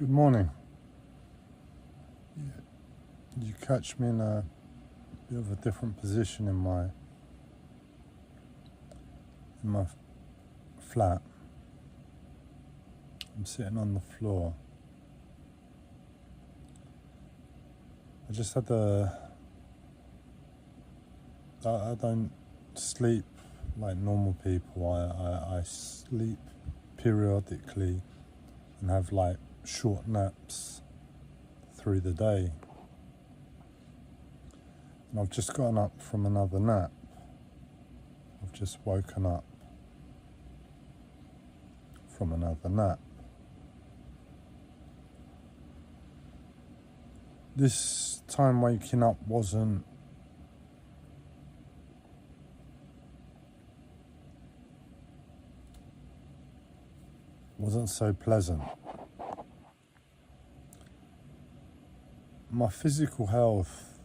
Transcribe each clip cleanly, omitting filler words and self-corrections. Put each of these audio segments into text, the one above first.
Good morning. You catch me in a bit of a different position in my flat. I'm sitting on the floor. I just had I don't sleep like normal people. I sleep periodically and have like short naps through the day. And I've just gotten up from another nap. I've just woken up from another nap. This time waking up wasn't so pleasant. My physical health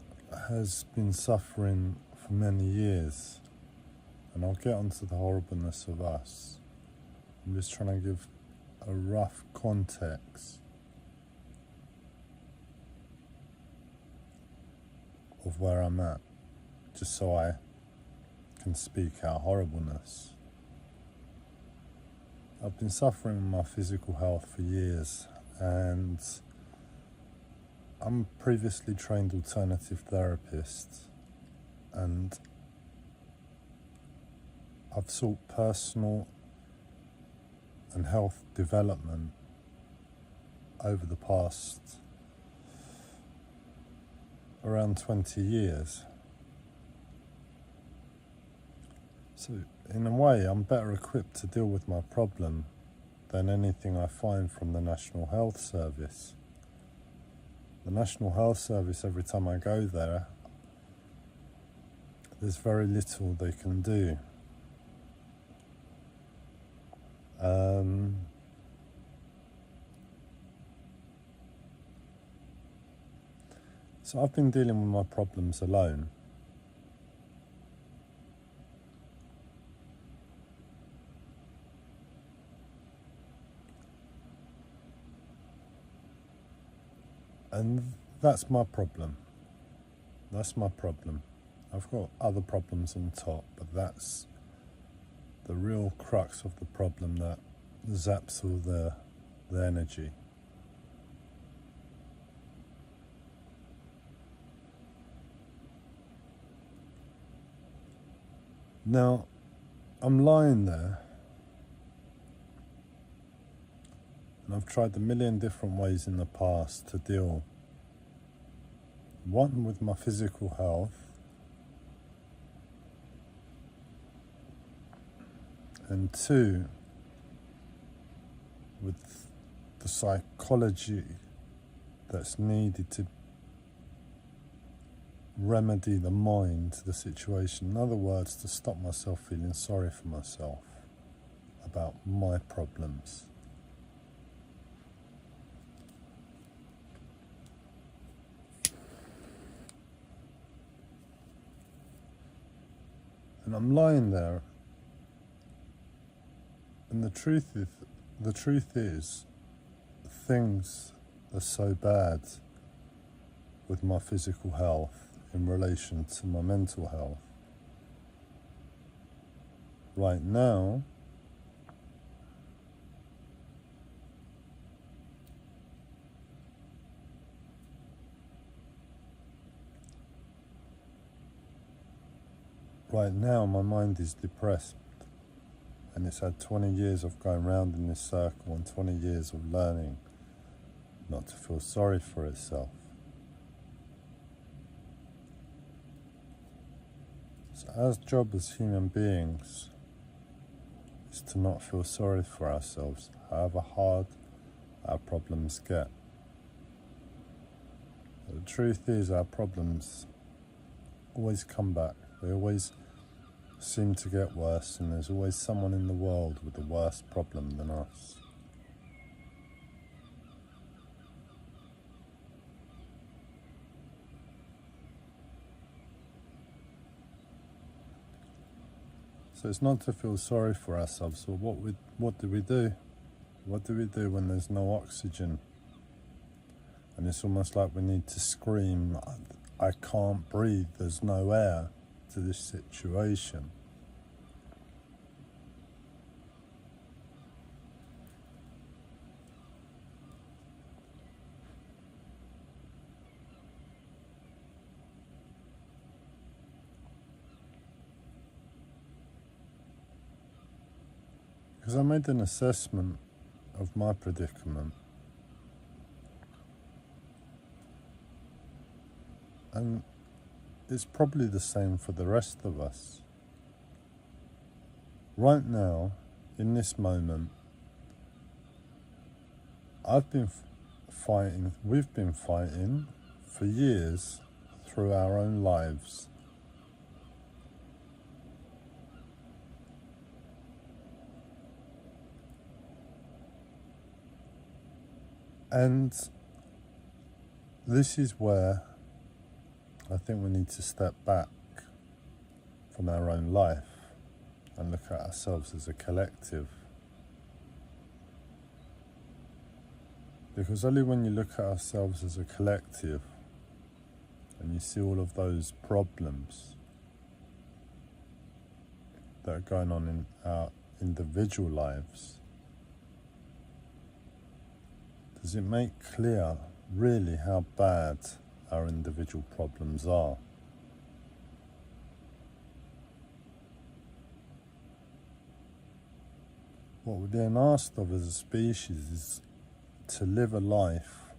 has been suffering for many years, and I'll get onto the horribleness of us. I'm just trying to give a rough context of where I'm at, just so I can speak our horribleness. I've been suffering with my physical health for years, and I'm a previously trained alternative therapist, and I've sought personal and health development over the past around 20 years. So in a way, I'm better equipped to deal with my problem than anything I find from the National Health Service. The National Health Service, every time I go there, there's very little they can do. So I've been dealing with my problems alone. And that's my problem. That's my problem. I've got other problems on top, but that's the real crux of the problem that zaps all the energy. Now, I'm lying there, and I've tried a million different ways in the past to deal, one, with my physical health, and two, with the psychology that's needed to remedy the mind to the situation. In other words, to stop myself feeling sorry for myself about my problems. And I'm lying there, and the truth is things are so bad with my physical health in relation to my mental health. Right now, my mind is depressed, and it's had 20 years of going round in this circle and 20 years of learning not to feel sorry for itself. So our job as human beings is to not feel sorry for ourselves, however hard our problems get. But the truth is, our problems always come back. They always seem to get worse, and there's always someone in the world with a worse problem than us. So it's not to feel sorry for ourselves. So what do we do? What do we do when there's no oxygen And it's almost like we need to scream, I can't breathe, there's no air to this situation. Because I made an assessment of my predicament, and it's probably the same for the rest of us. Right now, in this moment, we've been fighting for years through our own lives. And this is where I think we need to step back from our own life and look at ourselves as a collective. Because only when you look at ourselves as a collective and you see all of those problems that are going on in our individual lives, does it make clear really how bad our individual problems are. What we're being asked of as a species is to live a life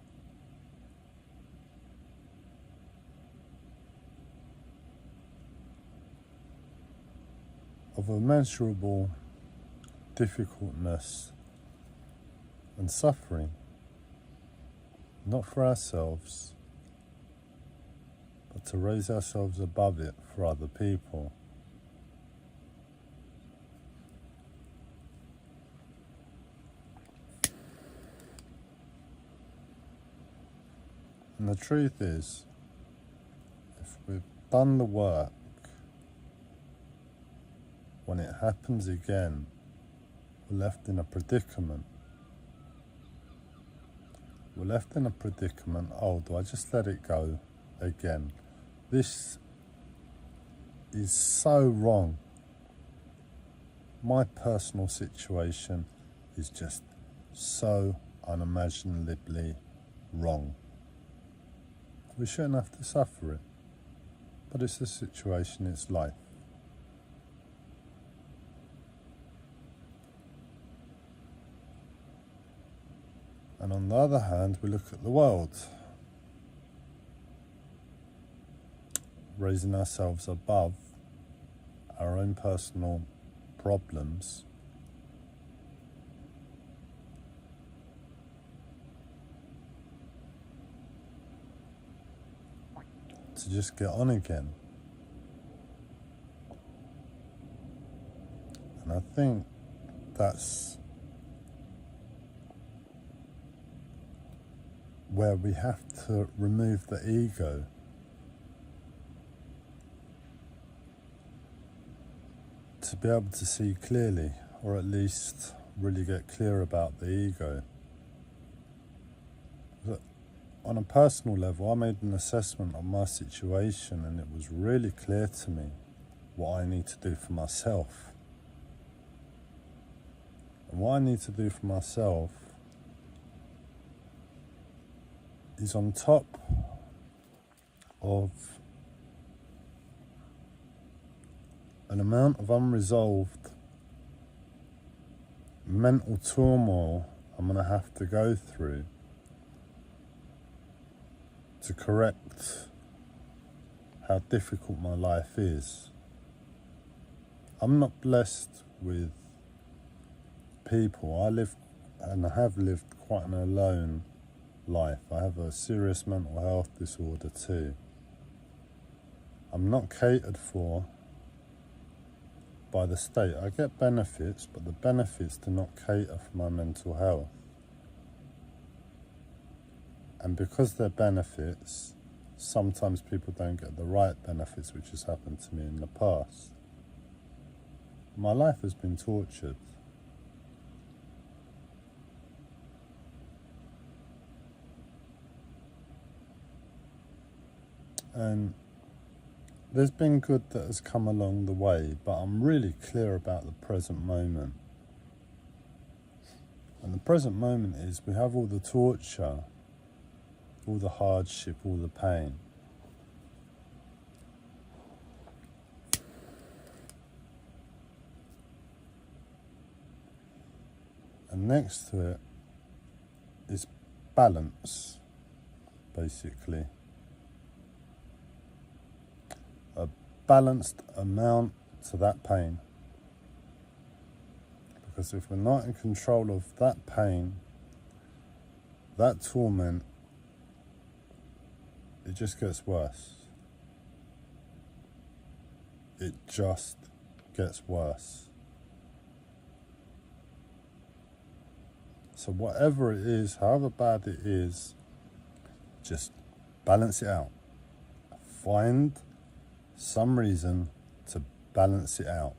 of immeasurable difficultness and suffering, not for ourselves, but to raise ourselves above it for other people. And the truth is, if we've done the work, when it happens again, we're left in a predicament. We're left in a predicament, oh, do I just let it go again? This is so wrong. My personal situation is just so unimaginably wrong. We shouldn't have to suffer it, but it's a situation, it's life. And on the other hand, we look at the world, raising ourselves above our own personal problems, to just get on again. And I think that's where we have to remove the ego. To be able to see clearly, or at least really get clear about the ego. But on a personal level, I made an assessment of my situation, and it was really clear to me what I need to do for myself. And what I need to do for myself is on top of an amount of unresolved mental turmoil I'm going to have to go through to correct how difficult my life is. I'm not blessed with people. I live and have lived quite an alone life. I have a serious mental health disorder too. I'm not catered for by the state. I get benefits, but the benefits do not cater for my mental health. And because they're benefits, sometimes people don't get the right benefits, which has happened to me in the past. My life has been tortured. And there's been good that has come along the way, but I'm really clear about the present moment. And the present moment is we have all the torture, all the hardship, all the pain. And next to it is balance, basically. A balanced amount to that pain. Because if we're not in control of that pain, that torment, it just gets worse. It just gets worse. So whatever it is, however bad it is, just balance it out. Find some reason to balance it out.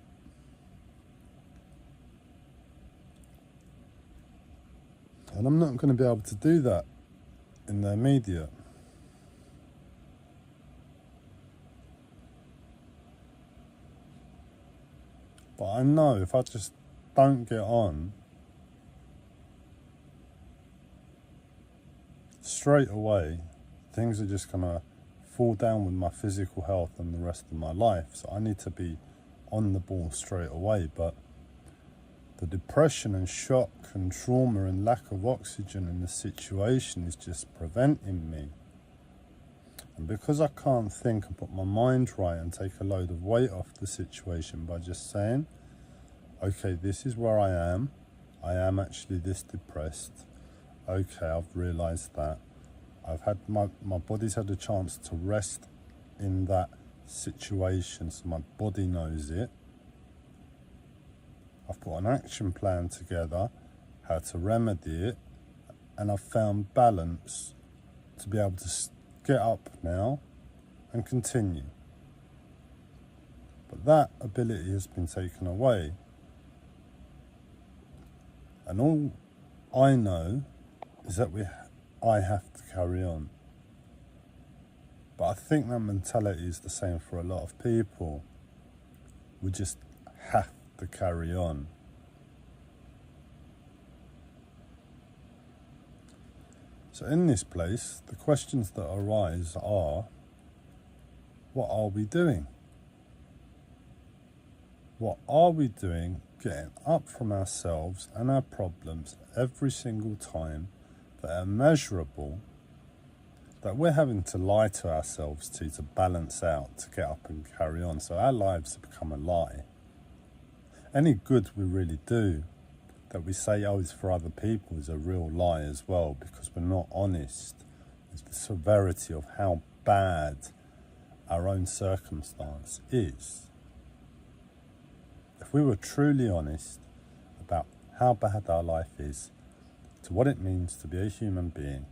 And I'm not going to be able to do that in the immediate. But I know if I just don't get on, straight away, things are just going to fall down with my physical health and the rest of my life. So I need to be on the ball straight away. But the depression and shock and trauma and lack of oxygen in the situation is just preventing me. And because I can't think and put my mind right and take a load of weight off the situation by just saying, okay, this is where I am actually this depressed. Okay, I've realised that. I've had my body's had a chance to rest in that situation, so my body knows it. I've put an action plan together, how to remedy it, and I've found balance to be able to get up now and continue. But that ability has been taken away. And all I know is that I have to carry on. But I think that mentality is the same for a lot of people. We just have to carry on. So in this place, the questions that arise are, what are we doing? What are we doing getting up from ourselves and our problems every single time that are measurable, that we're having to lie to ourselves to balance out, to get up and carry on? So our lives have become a lie. Any good we really do, that we say, oh, it's for other people, is a real lie as well, because we're not honest with the severity of how bad our own circumstance is. If we were truly honest about how bad our life is, to what it means to be a human being,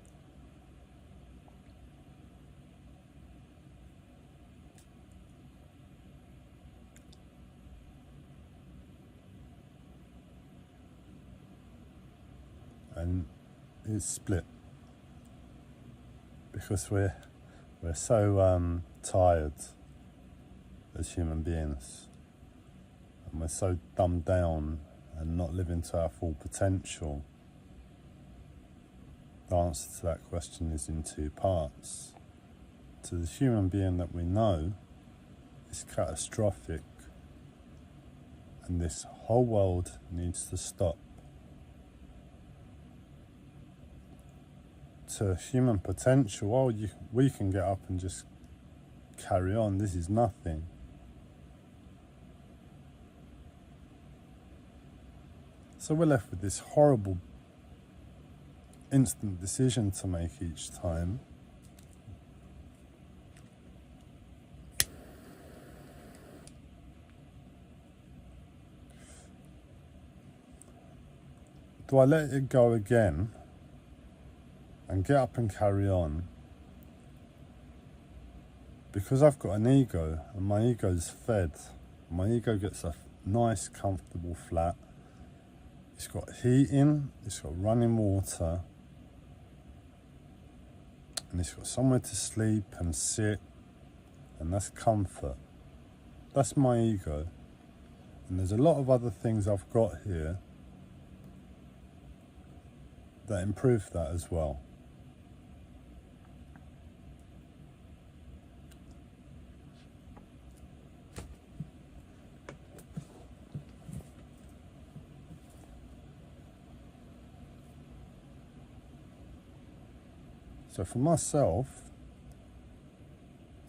and it's split because we're so tired as human beings, and we're so dumbed down and not living to our full potential. The answer to that question is in two parts. To the human being that we know is catastrophic, and this whole world needs to stop. To human potential, oh, we can get up and just carry on. This is nothing. So we're left with this horrible instant decision to make each time. Do I let it go again and get up and carry on? Because I've got an ego, and my ego's fed. My ego gets a nice, comfortable flat. It's got heating, it's got running water, and it's got somewhere to sleep and sit and that's comfort. That's my ego. And there's a lot of other things I've got here that improve that as well. So for myself,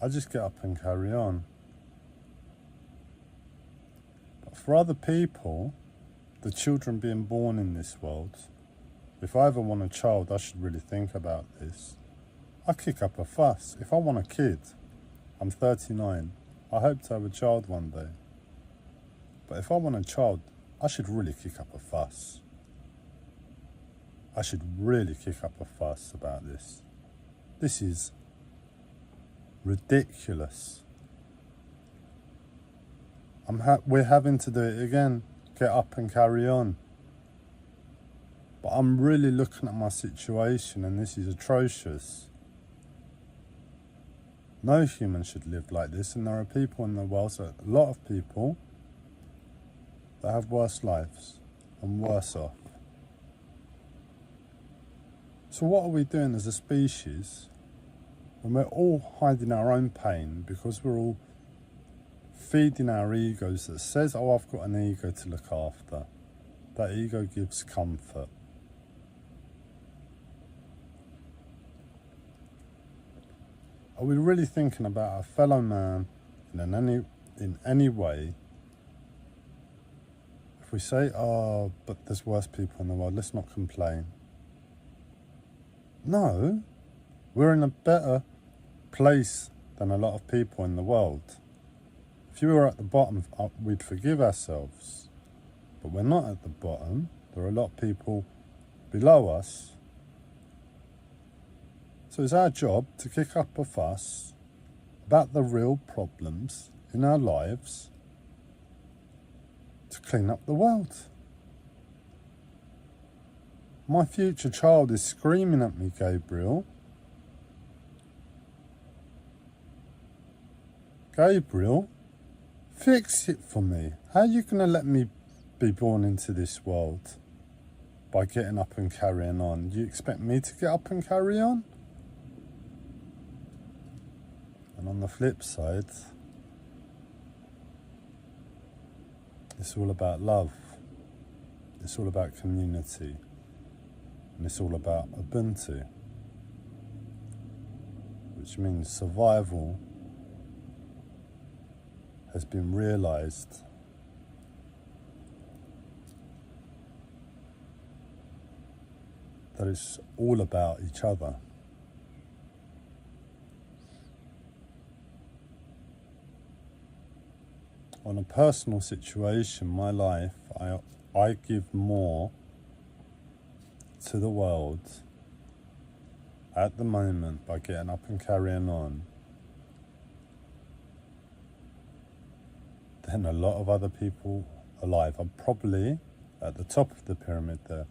I just get up and carry on. But for other people, the children being born in this world, if I ever want a child, I should really think about this. I kick up a fuss. If I want a kid, I'm 39. I hope to have a child one day. But if I want a child, I should really kick up a fuss. I should really kick up a fuss about this. This is ridiculous. We're having to do it again. Get up and carry on. But I'm really looking at my situation, and this is atrocious. No human should live like this, and there are people in the world, a lot of people, that have worse lives and worse off. So what are we doing as a species when we're all hiding our own pain because we're all feeding our egos that says, oh, I've got an ego to look after. That ego gives comfort. Are we really thinking about our fellow man in any way? If we say, oh, but there's worse people in the world, let's not complain. No, we're in a better place than a lot of people in the world. If you were at the bottom, we'd forgive ourselves. But we're not at the bottom. There are a lot of people below us. So it's our job to kick up a fuss about the real problems in our lives to clean up the world. My future child is screaming at me, Gabriel. Gabriel, fix it for me. How are you going to let me be born into this world by getting up and carrying on? Do you expect me to get up and carry on? And on the flip side, it's all about love. It's all about community. And it's all about Ubuntu, which means survival has been realized that it's all about each other. On a personal situation, my life, I give more to the world at the moment by getting up and carrying on than a lot of other people alive. I'm probably at the top of the pyramid there,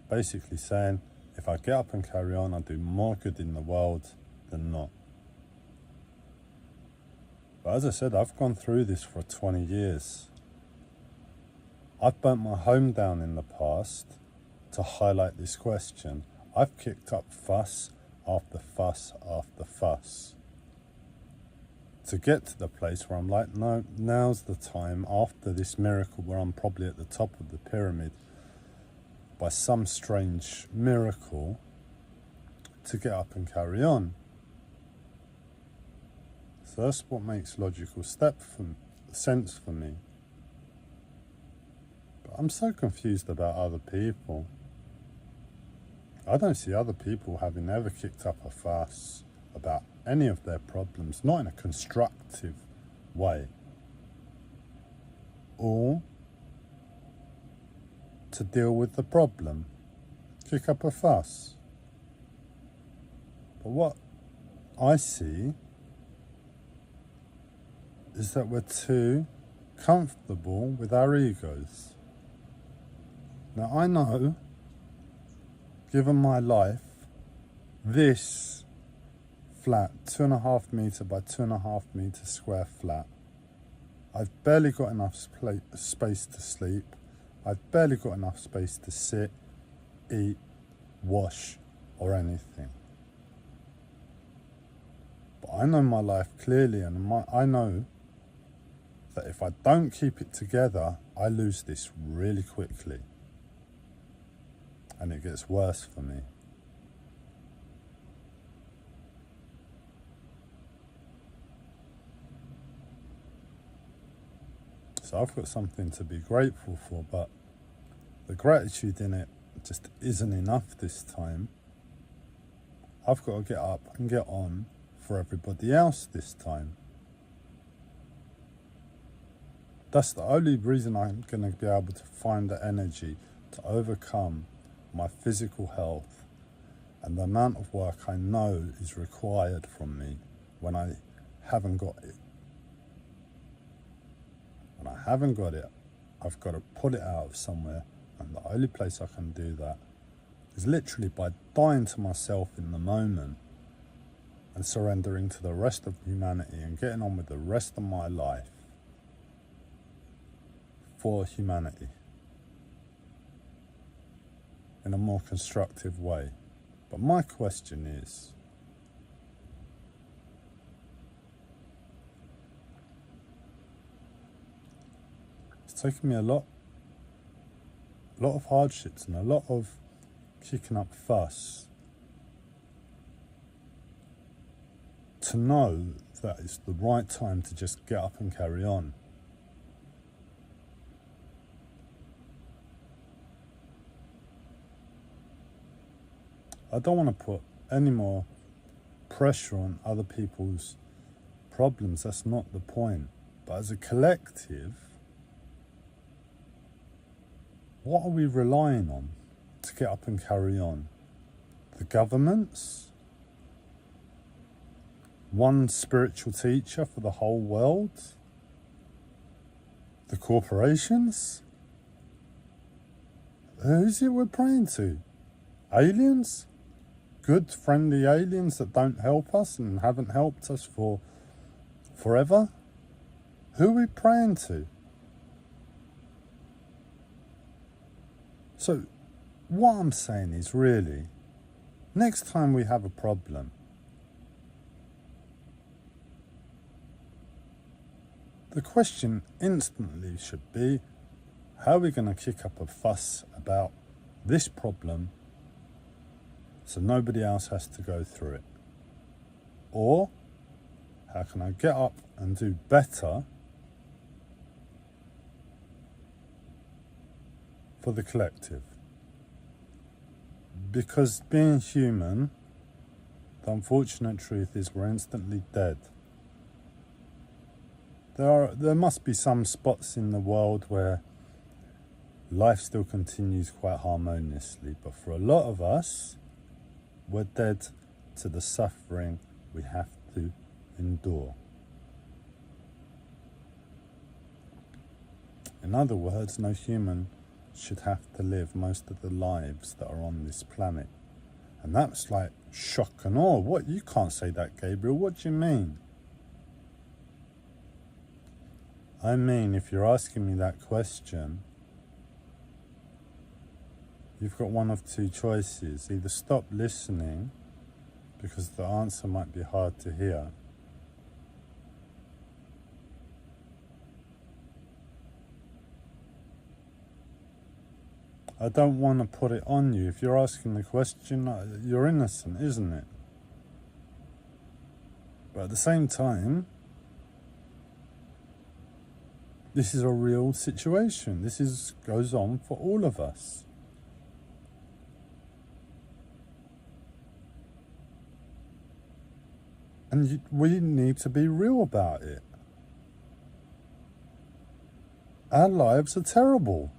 basically saying if I get up and carry on, I do more good in the world than not. But as I said, I've gone through this for 20 years. I've burnt my home down in the past to highlight this question. I've kicked up fuss after fuss after fuss to get to the place where I'm like, no, now's the time, after this miracle where I'm probably at the top of the pyramid by some strange miracle, to get up and carry on. So that's what makes logical sense for me. But I'm so confused about other people. I don't see other people having ever kicked up a fuss about any of their problems, not in a constructive way, or to deal with the problem, kick up a fuss. But what I see is that we're too comfortable with our egos. Now I know, given my life, this flat, 2.5 metre by 2.5 metre square flat. I've barely got enough space to sleep. I've barely got enough space to sit, eat, wash, or anything. But I know my life clearly, and I know that if I don't keep it together, I lose this really quickly. And it gets worse for me. So I've got something to be grateful for, but the gratitude in it just isn't enough this time. I've got to get up and get on for everybody else this time. That's the only reason I'm going to be able to find the energy to overcome my physical health and the amount of work I know is required from me when I haven't got it. When I haven't got it, I've got to pull it out of somewhere, and the only place I can do that is literally by dying to myself in the moment and surrendering to the rest of humanity and getting on with the rest of my life for humanity in a more constructive way. But my question is, it's taken me a lot of hardships and a lot of kicking up fuss to know that it's the right time to just get up and carry on. I don't want to put any more pressure on other people's problems. That's not the point. But as a collective, what are we relying on to get up and carry on? The governments? One spiritual teacher for the whole world? The corporations? Who's it we're praying to? Aliens? Good, friendly aliens that don't help us and haven't helped us for forever? Who are we praying to? So, what I'm saying is really, next time we have a problem, the question instantly should be, how are we going to kick up a fuss about this problem so nobody else has to go through it? Or, how can I get up and do better for the collective? Because being human, the unfortunate truth is we're instantly dead. There must be some spots in the world where life still continues quite harmoniously, but for a lot of us, we're dead to the suffering we have to endure. In other words, no human should have to live most of the lives that are on this planet. And that's like shock and awe. What? You can't say that, Gabriel. What do you mean? I mean, if you're asking me that question, you've got one of two choices. Either stop listening, because the answer might be hard to hear, I don't want to put it on you. If you're asking the question, you're innocent, isn't it? But at the same time, this is a real situation. This goes on for all of us. And we need to be real about it. Our lives are terrible.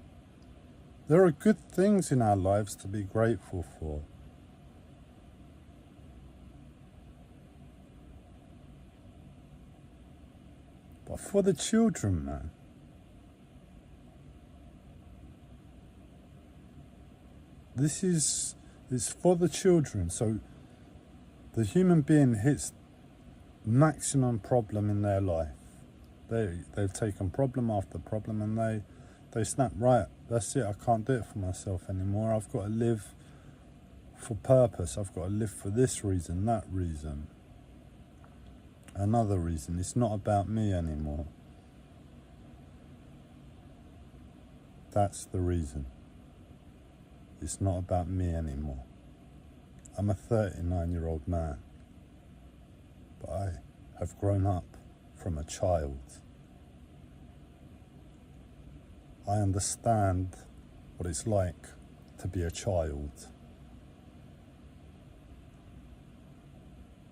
There are good things in our lives to be grateful for. But for the children, man, it's for the children. So The human being hits maximum problem in their life. They've taken problem after problem and they snap, right, that's it, I can't do it for myself anymore. I've got to live for purpose. I've got to live for this reason, that reason, another reason. It's not about me anymore. That's the reason. It's not about me anymore. I'm a 39-year-old man, but I have grown up from a child. I understand what it's like to be a child.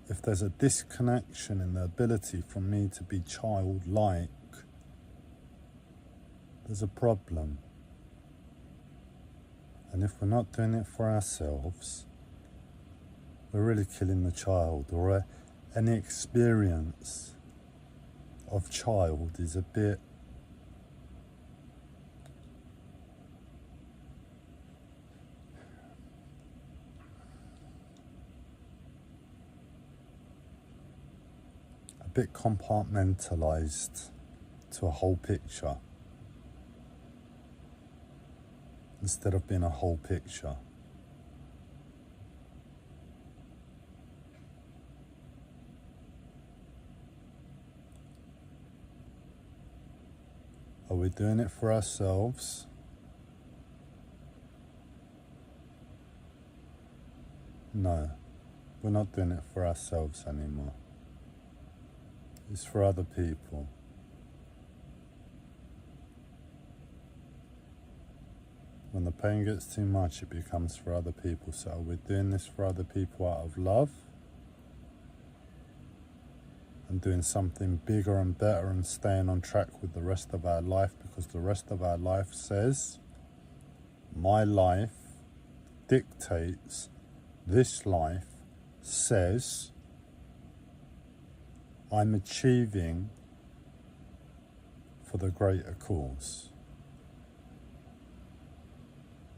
If there's a disconnection in the ability for me to be childlike, there's a problem. And if we're not doing it for ourselves, we're really killing the child, or any experience of child is a bit compartmentalized to a whole picture instead of being a whole picture. Are we doing it for ourselves? No, we're not doing it for ourselves anymore. It's for other people. When the pain gets too much, it becomes for other people. So we're doing this for other people out of love and doing something bigger and better and staying on track with the rest of our life, because the rest of our life says, my life dictates, this life says, I'm achieving for the greater cause.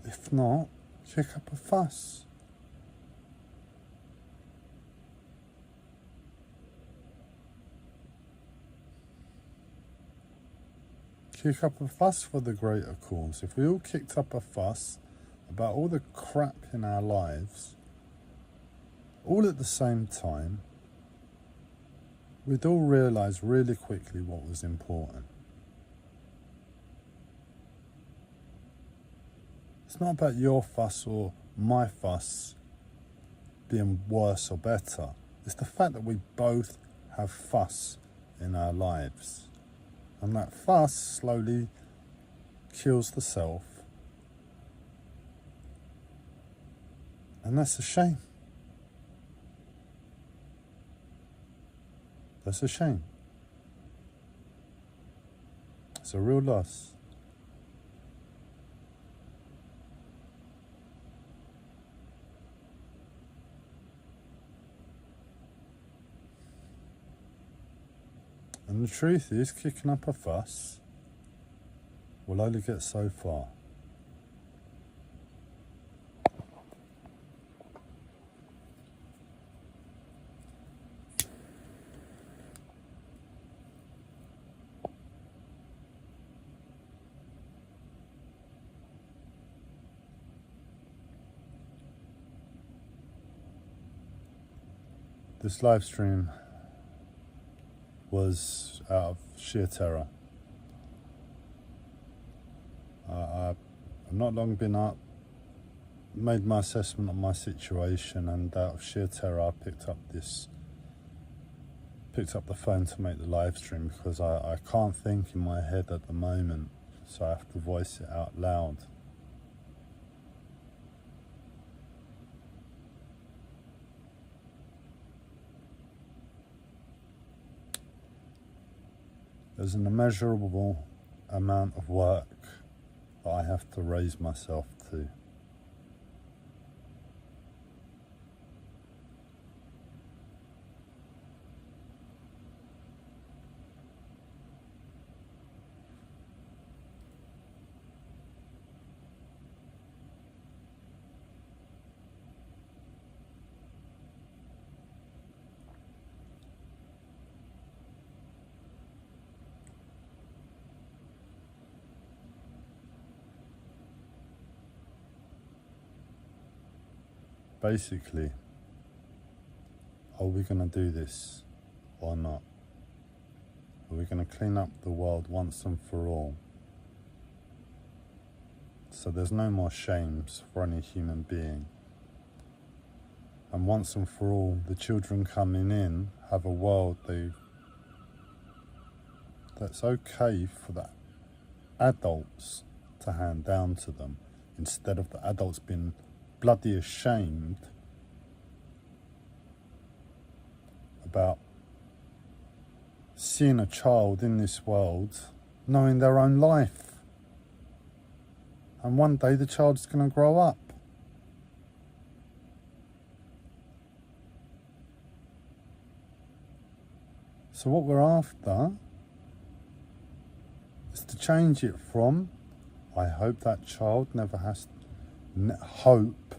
If not, kick up a fuss. Kick up a fuss for the greater cause. If we all kicked up a fuss about all the crap in our lives, all at the same time, we'd all realise really quickly what was important. It's not about your fuss or my fuss being worse or better. It's the fact that we both have fuss in our lives. And that fuss slowly kills the self. And that's a shame. That's a shame. It's a real loss. And the truth is, kicking up a fuss will only get so far. This live stream was out of sheer terror. I've not long been up, made my assessment of my situation, and out of sheer terror I picked up the phone to make the live stream, because I can't think in my head at the moment, so I have to voice it out loud. There's an immeasurable amount of work that I have to raise myself to. basically, are we going to do this or not? Are we going to clean up the world once and for all? So there's no more shames for any human being. And once and for all, the children coming in have a world that's okay for the adults to hand down to them, instead of the adults being bloody ashamed about seeing a child in this world knowing their own life. And one day the child's going to grow up. So what we're after is to change it from, I hope that child never has to, hope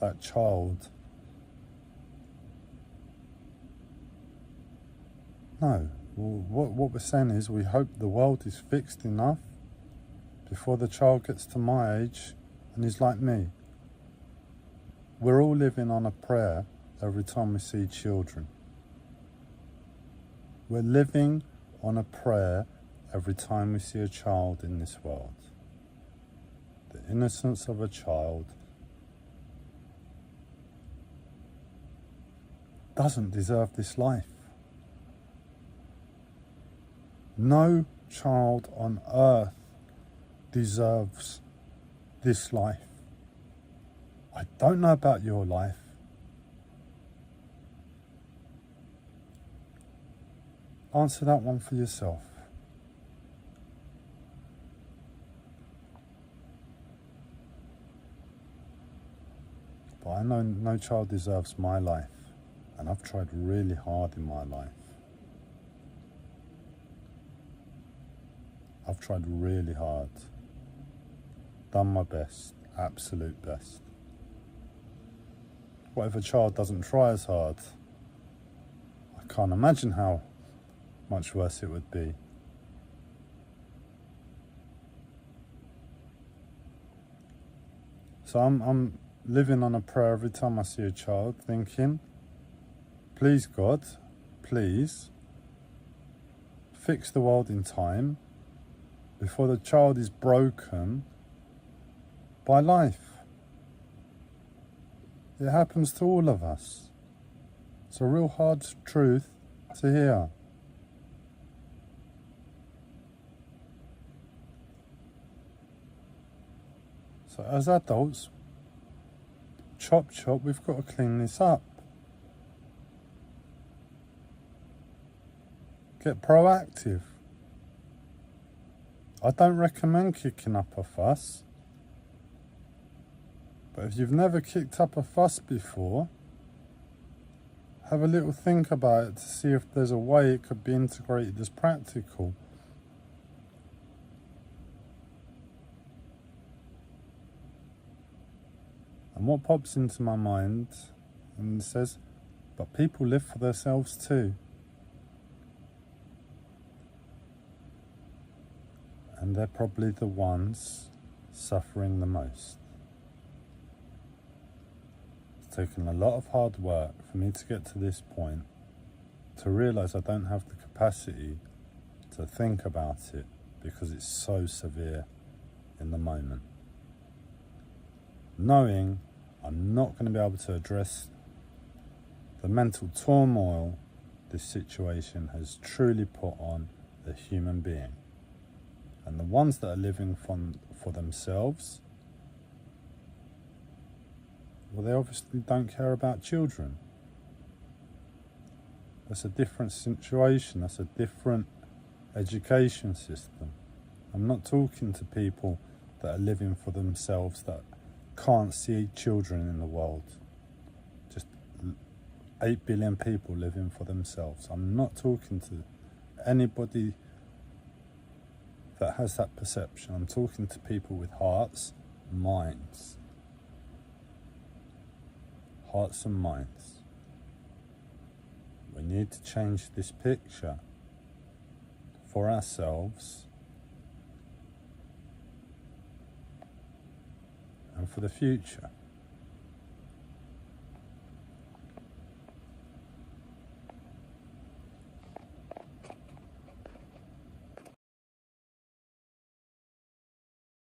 that child. No, what we're saying is we hope the world is fixed enough before the child gets to my age and is like me. We're all living on a prayer every time we see children. We're living on a prayer every time we see a child in this world. The innocence of a child doesn't deserve this life. No child on earth deserves this life. I don't know about your life. Answer that one for yourself. But I know no child deserves my life, and I've tried really hard in my life. I've tried really hard. Done my best, absolute best. What if a child doesn't try as hard? I can't imagine how much worse it would be. So I'm living on a prayer every time I see a child, thinking, please God, please fix the world in time before the child is broken by life. It happens to all of us. It's a real hard truth to hear. So as adults, chop chop, we've got to clean this up. Get proactive. I don't recommend kicking up a fuss. But if you've never kicked up a fuss before, have a little think about it to see if there's a way it could be integrated as practical. And what pops into my mind and says, but people live for themselves too. And they're probably the ones suffering the most. It's taken a lot of hard work for me to get to this point, to realise I don't have the capacity to think about it because it's so severe in the moment. Knowing I'm not going to be able to address the mental turmoil this situation has truly put on a human being. And the ones that are living for themselves, well, they obviously don't care about children. That's a different situation. That's a different education system. I'm not talking to people that are living for themselves that can't see children in the world. Just 8 billion people living for themselves. I'm not talking to anybody that has that perception. I'm talking to people with hearts, minds. Hearts and minds. We need to change this picture for ourselves and for the future.